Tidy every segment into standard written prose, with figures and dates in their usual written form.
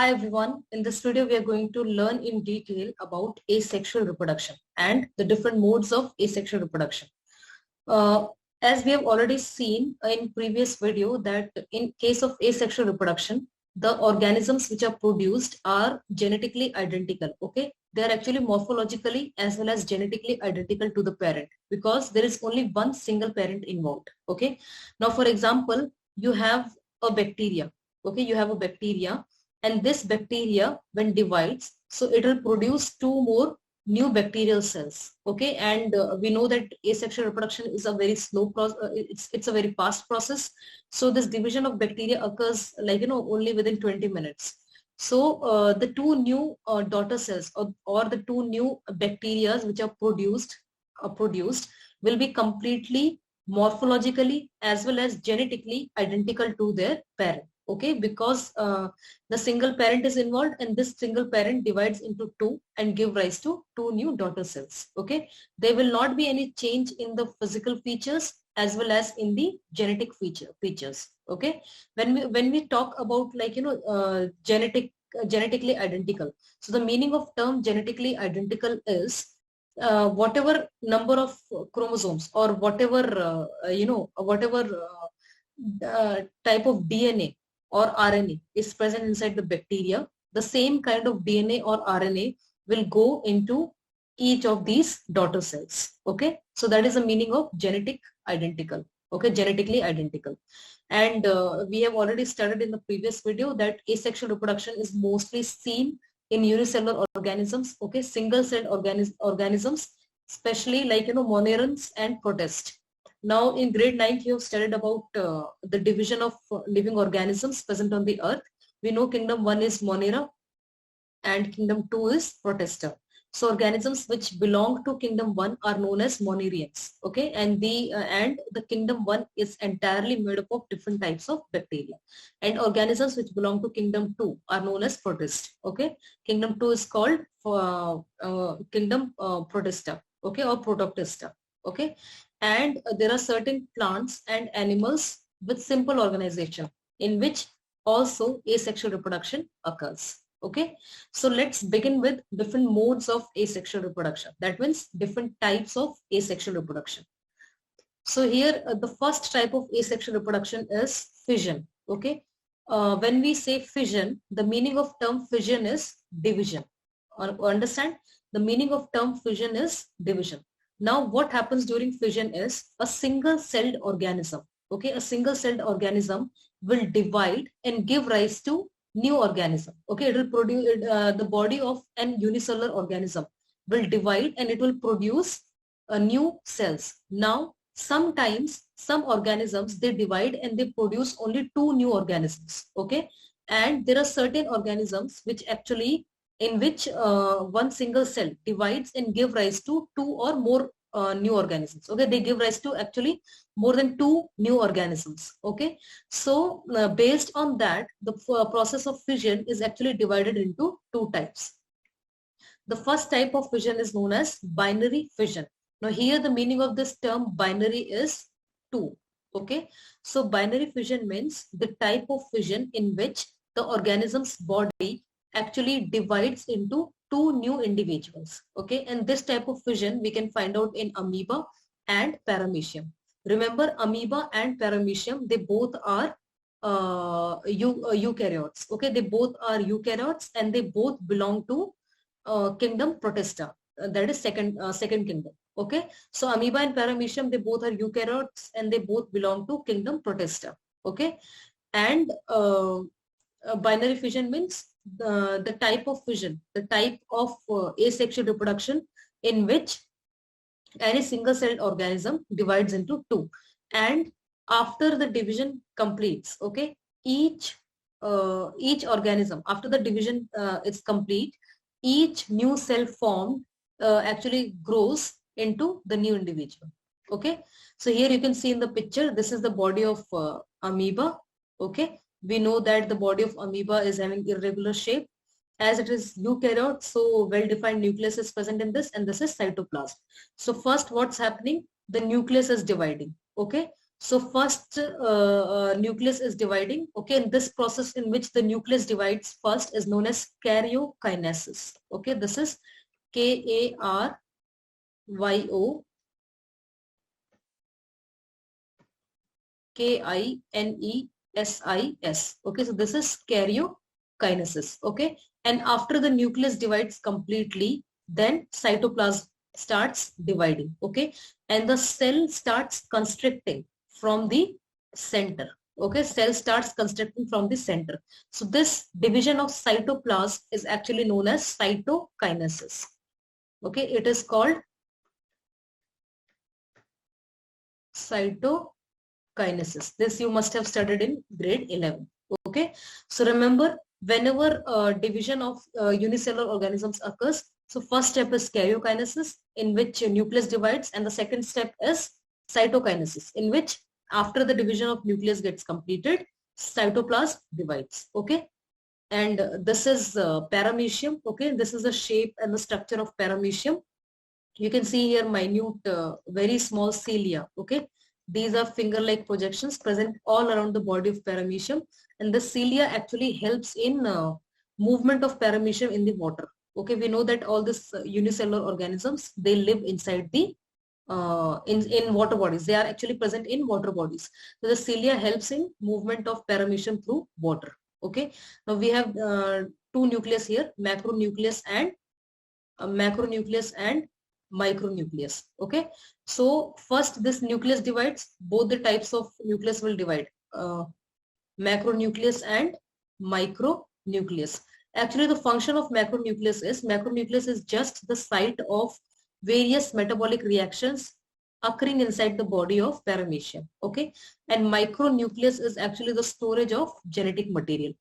Hi everyone, in this video we are going to learn in detail about asexual reproduction and the different modes of asexual reproduction. As we have already seen in previous video that in case of asexual reproduction, the organisms which are produced are genetically identical, okay? They are actually morphologically as well as genetically identical to the parent because there is only one single parent involved, okay? Now for example, you have a bacteria, okay? You have a bacteria. And this bacteria when divides, so it will produce two more new bacterial cells, okay? And we know that asexual reproduction is a very slow process, it's a very fast process. So this division of bacteria occurs only within 20 minutes. So the two new daughter cells or the two new bacteria which are produced will be completely morphologically as well as genetically identical to their parent. Okay, because the single parent is involved and this single parent divides into two and give rise to two new daughter cells. Okay, there will not be any change in the physical features as well as in the genetic features. Okay, when we talk about genetically identical, so the meaning of term genetically identical is whatever number of chromosomes or whatever type of DNA or RNA is present inside the bacteria, the same kind of DNA or RNA will go into each of these daughter cells. Okay, so that is the meaning of genetic identical. Okay, genetically identical. And we have already studied in the previous video that asexual reproduction is mostly seen in unicellular organisms. Okay, single-celled organisms, especially monorans and protists. Now in grade 9th you have studied about the division of living organisms present on the earth. We know kingdom 1 is Monera and kingdom 2 is Protista. So organisms which belong to kingdom 1 are known as Monerians. Okay, and the kingdom 1 is entirely made up of different types of bacteria. And organisms which belong to kingdom 2 are known as Protist. Okay, kingdom 2 is called kingdom Protista. Okay, or Protoctista. Okay, and there are certain plants and animals with simple organization in which also asexual reproduction occurs. Okay, so let's begin with different modes of asexual reproduction. That means different types of asexual reproduction. So here the first type of asexual reproduction is fission. Okay, when we say fission, the meaning of term fission is division. Understand? The meaning of term fission is division. Now what happens during fission is a single-celled organism, okay, a single-celled organism will divide and give rise to new organism. Okay, it will produce the body of an unicellular organism will divide and it will produce new cells. Now sometimes some organisms they divide and they produce only two new organisms. Okay, and there are certain organisms which actually in which one single cell divides and give rise to two or more new organisms. Okay, they give rise to actually more than two new organisms. Okay, so based on that, the process of fission is actually divided into two types. The first type of fission is known as binary fission. Now here the meaning of this term binary is two. Okay, so binary fission means the type of fission in which the organism's body actually divides into two new individuals. Okay, and this type of fission we can find out in amoeba and paramecium. Remember, amoeba and paramecium, they both are eukaryotes. Okay, they both are eukaryotes and they both belong to kingdom Protista. That is second kingdom. Okay, so amoeba and paramecium, they both are eukaryotes and they both belong to kingdom Protista. Okay, and binary fission means the type of fission, the type of asexual reproduction in which any single-celled organism divides into two, and after the division completes, okay, each organism after the division is complete, each new cell formed actually grows into the new individual. Okay, so here you can see in the picture, this is the body of amoeba. Okay, we know that the body of amoeba is having irregular shape. As it is eukaryote, so well-defined nucleus is present in this, and this is cytoplasm. So first what's happening? The nucleus is dividing. Okay, So first nucleus is dividing, okay, and this process in which the nucleus divides first is known as karyokinesis. Okay, this is Karyokinesis. Okay, so this is karyokinesis. Okay, and after the nucleus divides completely, then cytoplasm starts dividing. Okay, and the cell starts constricting from the center. Okay, cell starts constricting from the center. So this division of cytoplasm is actually known as cytokinesis. Okay, it is called cytokinesis. This you must have studied in grade 11. Okay, so remember, whenever division of unicellular organisms occurs, so first step is karyokinesis, in which nucleus divides, and the second step is cytokinesis, in which after the division of nucleus gets completed, cytoplasm divides. Okay, and this is paramecium. Okay, this is the shape and the structure of paramecium. You can see here minute, very small cilia. Okay, these are finger-like projections present all around the body of paramecium, and the cilia actually helps in movement of paramecium in the water. Okay, we know that all these unicellular organisms, they live inside the in water bodies. They are actually present in water bodies. So the cilia helps in movement of paramecium through water. Okay, now we have two nucleus here, macronucleus and micronucleus. Okay, so first this nucleus divides. Both the types of nucleus will divide, macronucleus and micronucleus. Actually, the function of macronucleus is just the site of various metabolic reactions occurring inside the body of paramecium. Okay, and micronucleus is actually the storage of genetic material.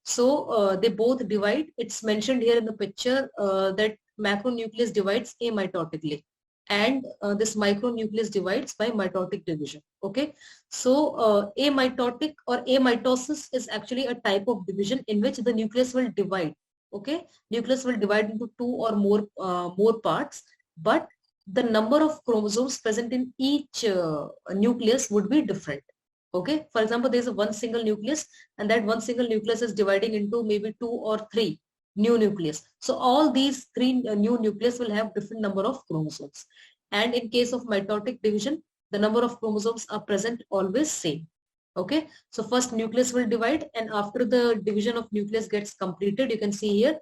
So they both divide. It's mentioned here in the picture that macronucleus divides amitotically, and this micronucleus divides by mitotic division. Okay, so amitotic or amitosis is actually a type of division in which the nucleus will divide. Okay, nucleus will divide into two or more parts, but the number of chromosomes present in each nucleus would be different. Okay, for example, there is one single nucleus, and that one single nucleus is dividing into maybe two or three new nucleus. So all these three new nucleus will have different number of chromosomes. And in case of mitotic division, the number of chromosomes are present always same. Okay, so first nucleus will divide, and after the division of nucleus gets completed, you can see here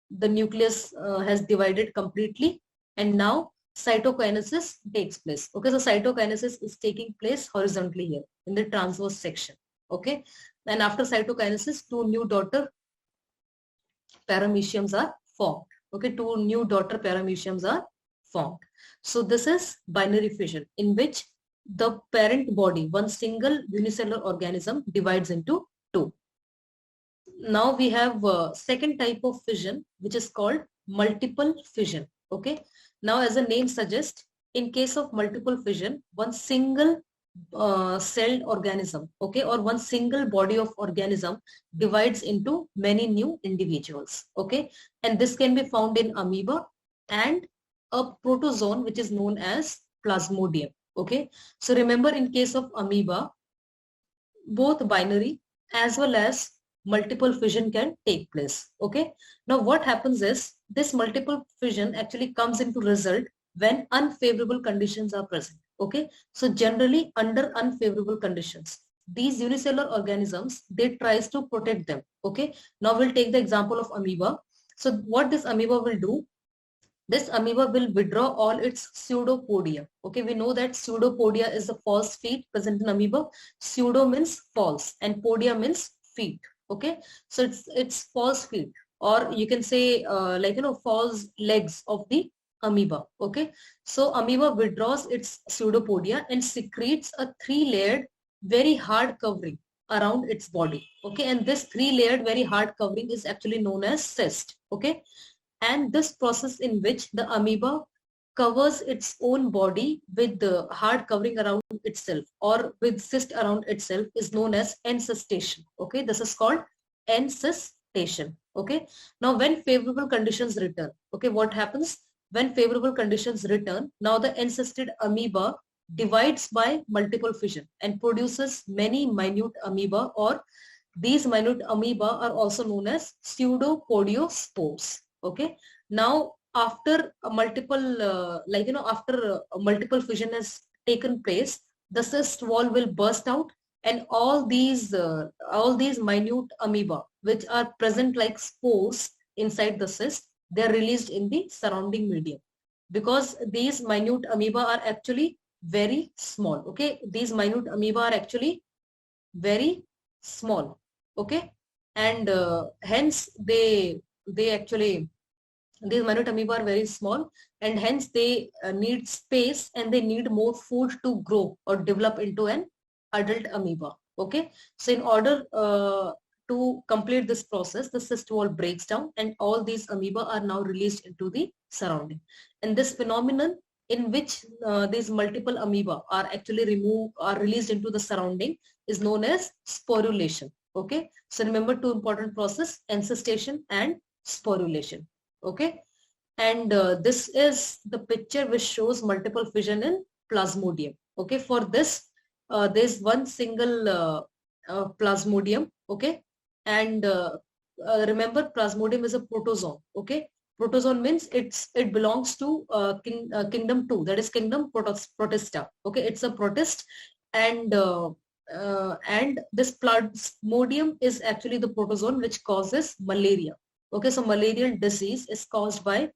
the nucleus has divided completely, and now cytokinesis takes place. Okay, so cytokinesis is taking place horizontally here in the transverse section. Okay, and after cytokinesis, two new daughter parameciums are formed. Okay, two new daughter parameciums are formed. So this is binary fission, in which the parent body, one single unicellular organism, divides into two. Now we have second type of fission, which is called multiple fission. Okay, now as the name suggests, in case of multiple fission, one single celled organism, okay, or one single body of organism divides into many new individuals. Okay, and this can be found in amoeba and a protozoan which is known as Plasmodium. Okay, so remember, in case of amoeba, both binary as well as multiple fission can take place. Okay, now what happens is, this multiple fission actually comes into result when unfavorable conditions are present. Okay, so generally under unfavorable conditions, these unicellular organisms, they tries to protect them. Okay, now we'll take the example of amoeba. So what this amoeba will do, this amoeba will withdraw all its pseudopodia. Okay, we know that pseudopodia is the false feet present in amoeba. Pseudo means false and podia means feet. Okay, so it's false feet, or you can say false legs of the amoeba. Okay, so amoeba withdraws its pseudopodia and secretes a three-layered very hard covering around its body. Okay, and this three-layered very hard covering is actually known as cyst. Okay, and this process in which the amoeba covers its own body with the hard covering around itself or with cyst around itself is known as encystation. Okay, this is called encystation. Okay, now when favorable conditions return, okay, what happens when favorable conditions return? Now the encysted amoeba divides by multiple fission and produces many minute amoeba, or these minute amoeba are also known as pseudopodiospores. Okay. Now, after a multiple, after a multiple fission has taken place, the cyst wall will burst out, and all these minute amoeba, which are present like spores inside the cyst, they are released in the surrounding medium, because these minute amoeba are actually very small. Okay, these minute amoeba are actually very small. Okay, and hence they actually, these minute amoeba are very small, and hence they need space, and they need more food to grow or develop into an adult amoeba. Okay, so in order to complete this process, the cyst wall breaks down, and all these amoeba are now released into the surrounding. And this phenomenon, in which these multiple amoeba are actually released into the surrounding, is known as sporulation. Okay, so remember two important processes: encystation and sporulation. Okay, and this is the picture which shows multiple fission in Plasmodium. Okay, for this there's one single Plasmodium. Okay, and remember, Plasmodium is a protozoan. Okay, protozoan means it belongs to kingdom 2, that is kingdom Protista. Okay, it's a protist, and this Plasmodium is actually the protozoan which causes malaria. Okay, so malarial disease is caused by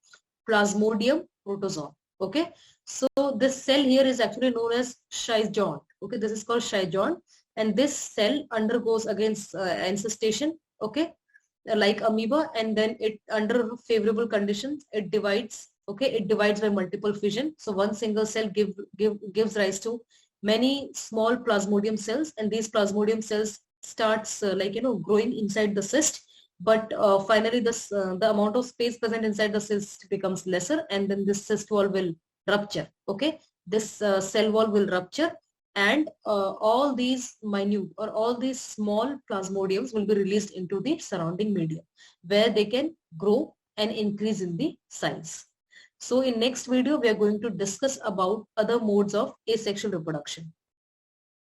Plasmodium protozoan. Okay, so this cell here is actually known as Schizon. Okay, this is called Schizon, and this cell undergoes against encystation. Okay, like amoeba, and then it, under favorable conditions, it divides. Okay, it divides by multiple fission. So one single cell gives rise to many small Plasmodium cells, and these Plasmodium cells starts growing inside the cyst. But finally, the amount of space present inside the cyst becomes lesser, and then this cyst wall will rupture. Okay, this cell wall will rupture, and all these minute or all these small Plasmodiums will be released into the surrounding medium, where they can grow and increase in the size. So in next video, we are going to discuss about other modes of asexual reproduction.